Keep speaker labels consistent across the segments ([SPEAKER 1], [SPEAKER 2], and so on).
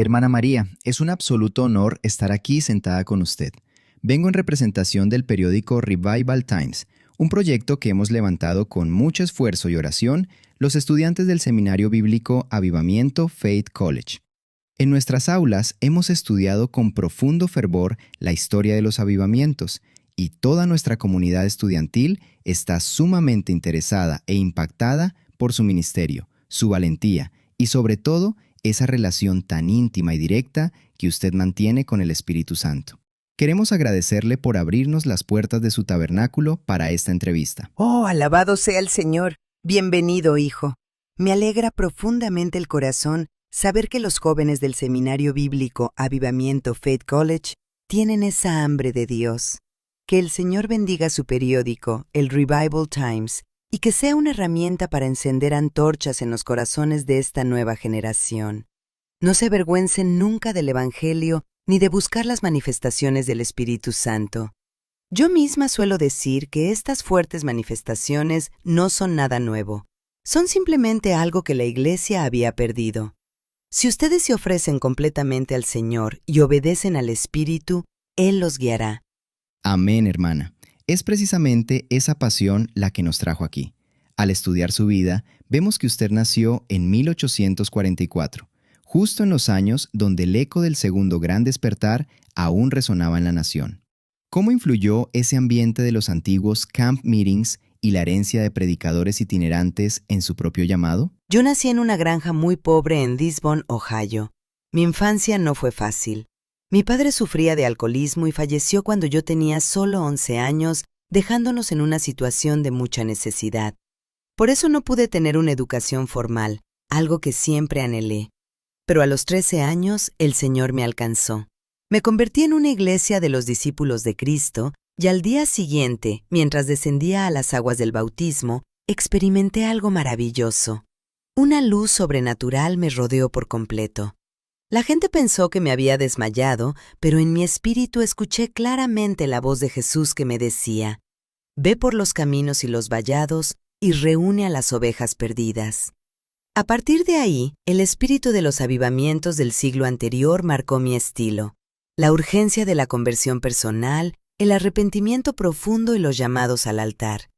[SPEAKER 1] Hermana María, es un absoluto honor estar aquí sentada con usted. Vengo en representación del periódico Revival Times, un proyecto que hemos levantado con mucho esfuerzo y oración los estudiantes del Seminario Bíblico Avivamiento Faith College. En nuestras aulas hemos estudiado con profundo fervor la historia de los avivamientos y toda nuestra comunidad estudiantil está sumamente interesada e impactada por su ministerio, su valentía y sobre todo esa relación tan íntima y directa que usted mantiene con el Espíritu Santo. Queremos agradecerle por abrirnos las puertas de su tabernáculo para esta entrevista.
[SPEAKER 2] Oh, alabado sea el Señor. Bienvenido, hijo. Me alegra profundamente el corazón saber que los jóvenes del Seminario Bíblico Avivamiento Faith College tienen esa hambre de Dios. Que el Señor bendiga su periódico, el Revival Times, y que sea una herramienta para encender antorchas en los corazones de esta nueva generación. No se avergüencen nunca del Evangelio ni de buscar las manifestaciones del Espíritu Santo. Yo misma suelo decir que estas fuertes manifestaciones no son nada nuevo. Son simplemente algo que la Iglesia había perdido. Si ustedes se ofrecen completamente al Señor y obedecen al Espíritu, Él los guiará.
[SPEAKER 1] Amén, hermana. Es precisamente esa pasión la que nos trajo aquí. Al estudiar su vida, vemos que usted nació en 1844, justo en los años donde el eco del segundo gran despertar aún resonaba en la nación. ¿Cómo influyó ese ambiente de los antiguos camp meetings y la herencia de predicadores itinerantes en su propio llamado?
[SPEAKER 2] Yo nací en una granja muy pobre en Lisbon, Ohio. Mi infancia no fue fácil. Mi padre sufría de alcoholismo y falleció cuando yo tenía solo 11 años, dejándonos en una situación de mucha necesidad. Por eso no pude tener una educación formal, algo que siempre anhelé. Pero a los 13 años, el Señor me alcanzó. Me convertí en una iglesia de los discípulos de Cristo y al día siguiente, mientras descendía a las aguas del bautismo, experimenté algo maravilloso. Una luz sobrenatural me rodeó por completo. La gente pensó que me había desmayado, pero en mi espíritu escuché claramente la voz de Jesús que me decía: «Ve por los caminos y los vallados y reúne a las ovejas perdidas». A partir de ahí, el espíritu de los avivamientos del siglo anterior marcó mi estilo. La urgencia de la conversión personal, el arrepentimiento profundo y los llamados al altar.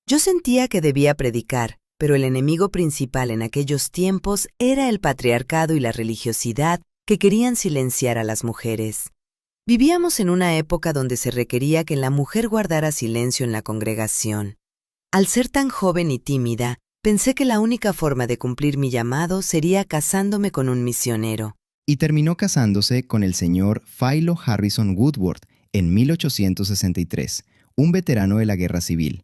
[SPEAKER 2] Yo sentía que debía predicar, pero el enemigo principal en aquellos tiempos era el patriarcado y la religiosidad que querían silenciar a las mujeres. Vivíamos en una época donde se requería que la mujer guardara silencio en la congregación. Al ser tan joven y tímida, pensé que la única forma de cumplir mi llamado sería casándome con un misionero.
[SPEAKER 1] Y terminó casándose con el señor Philo Harrison Woodward en 1863, un veterano de la Guerra Civil.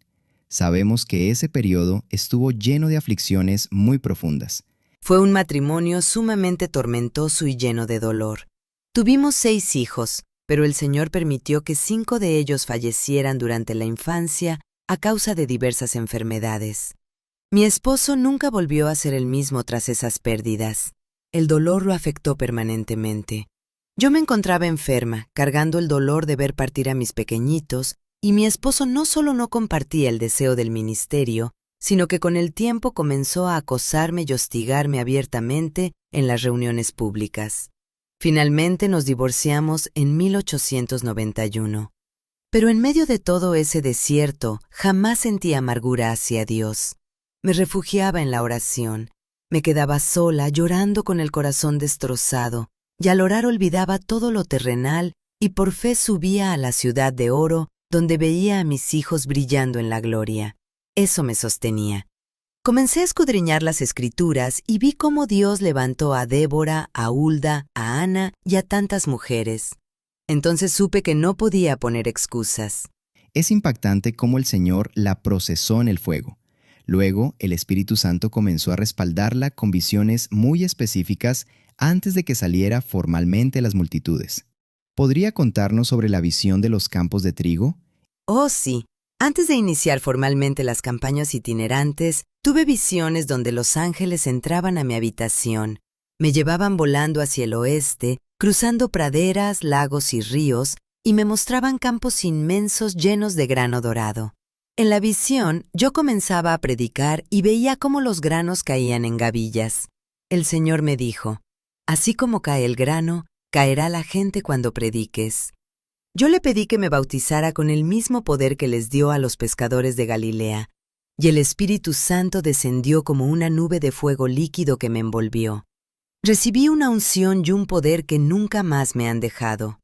[SPEAKER 1] Sabemos que ese periodo estuvo lleno de aflicciones muy profundas.
[SPEAKER 2] Fue un matrimonio sumamente tormentoso y lleno de dolor. Tuvimos 6 hijos, pero el Señor permitió que 5 de ellos fallecieran durante la infancia a causa de diversas enfermedades. Mi esposo nunca volvió a ser el mismo tras esas pérdidas. El dolor lo afectó permanentemente. Yo me encontraba enferma, cargando el dolor de ver partir a mis pequeñitos, y mi esposo no solo no compartía el deseo del ministerio, sino que con el tiempo comenzó a acosarme y hostigarme abiertamente en las reuniones públicas. Finalmente nos divorciamos en 1891. Pero en medio de todo ese desierto, jamás sentí amargura hacia Dios. Me refugiaba en la oración. Me quedaba sola, llorando con el corazón destrozado, y al orar olvidaba todo lo terrenal y por fe subía a la ciudad de oro, donde veía a mis hijos brillando en la gloria. Eso me sostenía. Comencé a escudriñar las Escrituras y vi cómo Dios levantó a Débora, a Hulda, a Ana y a tantas mujeres. Entonces supe que no podía poner excusas.
[SPEAKER 1] Es impactante cómo el Señor la procesó en el fuego. Luego, el Espíritu Santo comenzó a respaldarla con visiones muy específicas antes de que saliera formalmente a las multitudes. ¿Podría contarnos sobre la visión de los campos de trigo?
[SPEAKER 2] Oh, sí. Antes de iniciar formalmente las campañas itinerantes, tuve visiones donde los ángeles entraban a mi habitación. Me llevaban volando hacia el oeste, cruzando praderas, lagos y ríos, y me mostraban campos inmensos llenos de grano dorado. En la visión, yo comenzaba a predicar y veía cómo los granos caían en gavillas. El Señor me dijo: Así como cae el grano, caerá la gente cuando prediques. Yo le pedí que me bautizara con el mismo poder que les dio a los pescadores de Galilea, y el Espíritu Santo descendió como una nube de fuego líquido que me envolvió. Recibí una unción y un poder que nunca más me han dejado.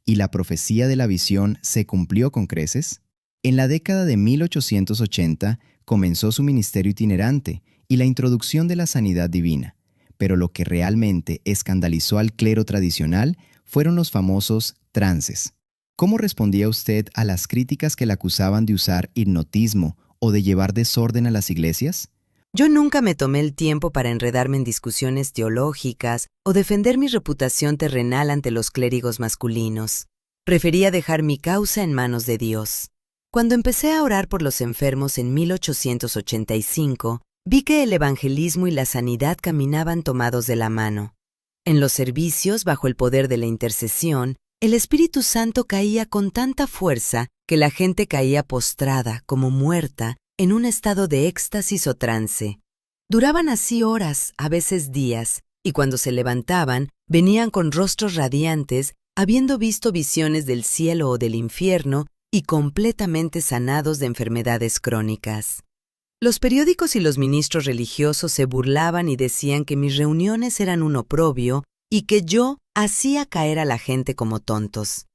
[SPEAKER 1] ¿Y la profecía de la visión se cumplió con creces? En la década de 1880 comenzó su ministerio itinerante y la introducción de la sanidad divina, pero lo que realmente escandalizó al clero tradicional fueron los famosos trances. ¿Cómo respondía usted a las críticas que le acusaban de usar hipnotismo o de llevar desorden a las iglesias?
[SPEAKER 2] Yo nunca me tomé el tiempo para enredarme en discusiones teológicas o defender mi reputación terrenal ante los clérigos masculinos. Prefería dejar mi causa en manos de Dios. Cuando empecé a orar por los enfermos en 1885, vi que el evangelismo y la sanidad caminaban tomados de la mano. En los servicios, bajo el poder de la intercesión, el Espíritu Santo caía con tanta fuerza que la gente caía postrada, como muerta, en un estado de éxtasis o trance. Duraban así horas, a veces días, y cuando se levantaban, venían con rostros radiantes, habiendo visto visiones del cielo o del infierno y completamente sanados de enfermedades crónicas. Los periódicos y los ministros religiosos se burlaban y decían que mis reuniones eran un oprobio y que yo hacía caer a la gente como tontos.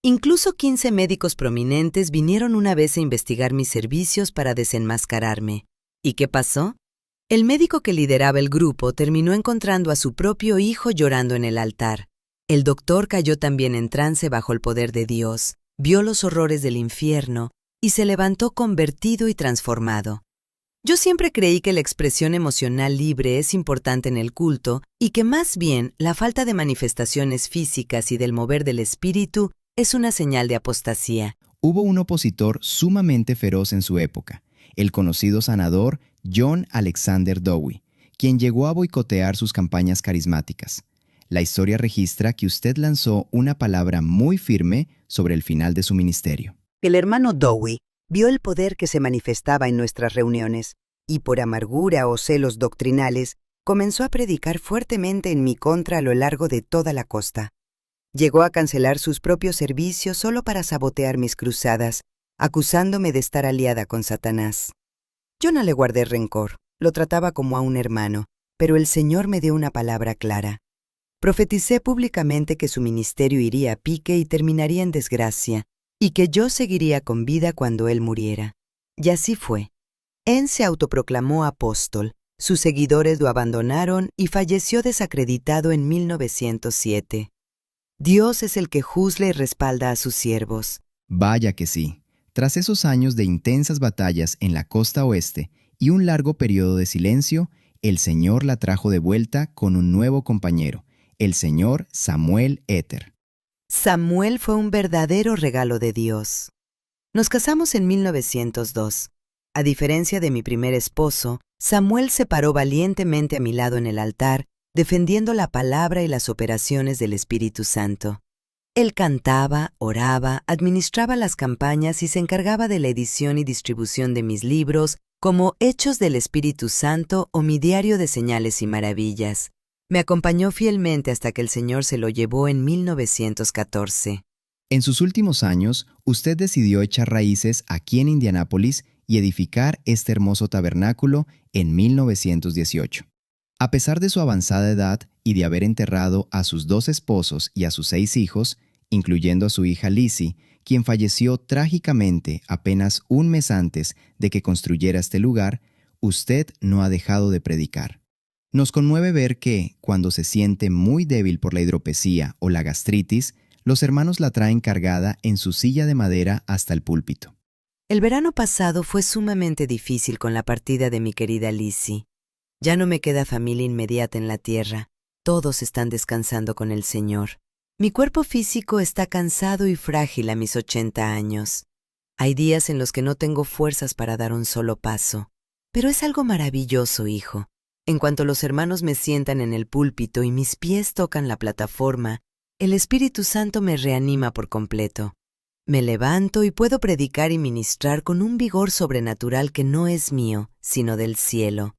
[SPEAKER 2] Incluso 15 médicos prominentes vinieron una vez a investigar mis servicios para desenmascararme. ¿Y qué pasó? El médico que lideraba el grupo terminó encontrando a su propio hijo llorando en el altar. El doctor cayó también en trance bajo el poder de Dios, vio los horrores del infierno y se levantó convertido y transformado. Yo siempre creí que la expresión emocional libre es importante en el culto y que más bien la falta de manifestaciones físicas y del mover del espíritu es una señal de apostasía.
[SPEAKER 1] Hubo un opositor sumamente feroz en su época, el conocido sanador John Alexander Dowie, quien llegó a boicotear sus campañas carismáticas. La historia registra que usted lanzó una palabra muy firme sobre el final de su ministerio.
[SPEAKER 3] El hermano Dowie vio el poder que se manifestaba en nuestras reuniones y por amargura o celos doctrinales comenzó a predicar fuertemente en mi contra a lo largo de toda la costa. Llegó a cancelar sus propios servicios solo para sabotear mis cruzadas, acusándome de estar aliada con Satanás. Yo no le guardé rencor, lo trataba como a un hermano, pero el Señor me dio una palabra clara. Profeticé públicamente que su ministerio iría a pique y terminaría en desgracia, y que yo seguiría con vida cuando él muriera. Y así fue. Él se autoproclamó apóstol, sus seguidores lo abandonaron y falleció desacreditado en 1907. Dios es el que juzga y respalda a sus siervos.
[SPEAKER 1] Vaya que sí. Tras esos años de intensas batallas en la costa oeste y un largo periodo de silencio, el Señor la trajo de vuelta con un nuevo compañero, el señor Samuel Ether.
[SPEAKER 2] Samuel fue un verdadero regalo de Dios. Nos casamos en 1902. A diferencia de mi primer esposo, Samuel se paró valientemente a mi lado en el altar, defendiendo la palabra y las operaciones del Espíritu Santo. Él cantaba, oraba, administraba las campañas y se encargaba de la edición y distribución de mis libros, como Hechos del Espíritu Santo o mi diario de señales y maravillas. Me acompañó fielmente hasta que el Señor se lo llevó en 1914.
[SPEAKER 1] En sus últimos años, usted decidió echar raíces aquí en Indianápolis y edificar este hermoso tabernáculo en 1918. A pesar de su avanzada edad y de haber enterrado a sus 2 esposos y a sus 6 hijos, incluyendo a su hija Lizzie, quien falleció trágicamente apenas un mes antes de que construyera este lugar, usted no ha dejado de predicar. Nos conmueve ver que, cuando se siente muy débil por la hidropesía o la gastritis, los hermanos la traen cargada en su silla de madera hasta el púlpito.
[SPEAKER 2] El verano pasado fue sumamente difícil con la partida de mi querida Lizzie. Ya no me queda familia inmediata en la tierra. Todos están descansando con el Señor. Mi cuerpo físico está cansado y frágil a mis 80 años. Hay días en los que no tengo fuerzas para dar un solo paso. Pero es algo maravilloso, hijo. En cuanto los hermanos me sientan en el púlpito y mis pies tocan la plataforma, el Espíritu Santo me reanima por completo. Me levanto y puedo predicar y ministrar con un vigor sobrenatural que no es mío, sino del cielo.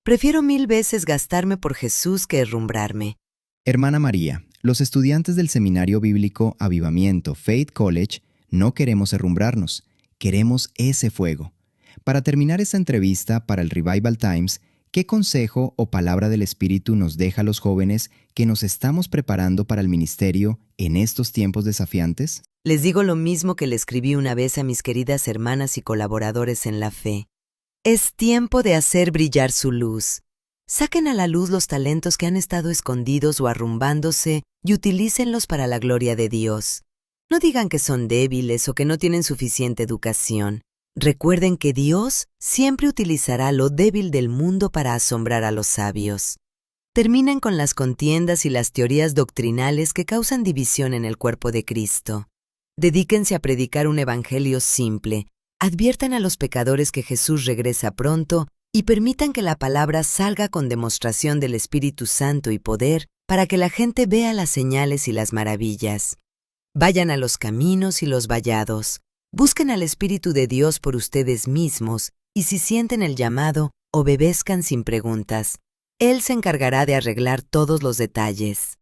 [SPEAKER 2] Prefiero 1000 veces gastarme por Jesús que herrumbrarme.
[SPEAKER 1] Hermana María, los estudiantes del Seminario Bíblico Avivamiento Faith College no queremos herrumbrarnos, queremos ese fuego. Para terminar esta entrevista para el Revival Times, ¿qué consejo o palabra del Espíritu nos deja a los jóvenes que nos estamos preparando para el ministerio en estos tiempos desafiantes?
[SPEAKER 2] Les digo lo mismo que le escribí una vez a mis queridas hermanas y colaboradores en la fe. Es tiempo de hacer brillar su luz. Saquen a la luz los talentos que han estado escondidos o arrumbándose y utilícenlos para la gloria de Dios. No digan que son débiles o que no tienen suficiente educación. Recuerden que Dios siempre utilizará lo débil del mundo para asombrar a los sabios. Terminen con las contiendas y las teorías doctrinales que causan división en el cuerpo de Cristo. Dedíquense a predicar un evangelio simple, adviertan a los pecadores que Jesús regresa pronto y permitan que la palabra salga con demostración del Espíritu Santo y poder para que la gente vea las señales y las maravillas. Vayan a los caminos y los vallados. Busquen al Espíritu de Dios por ustedes mismos y si sienten el llamado, obedezcan sin preguntas. Él se encargará de arreglar todos los detalles.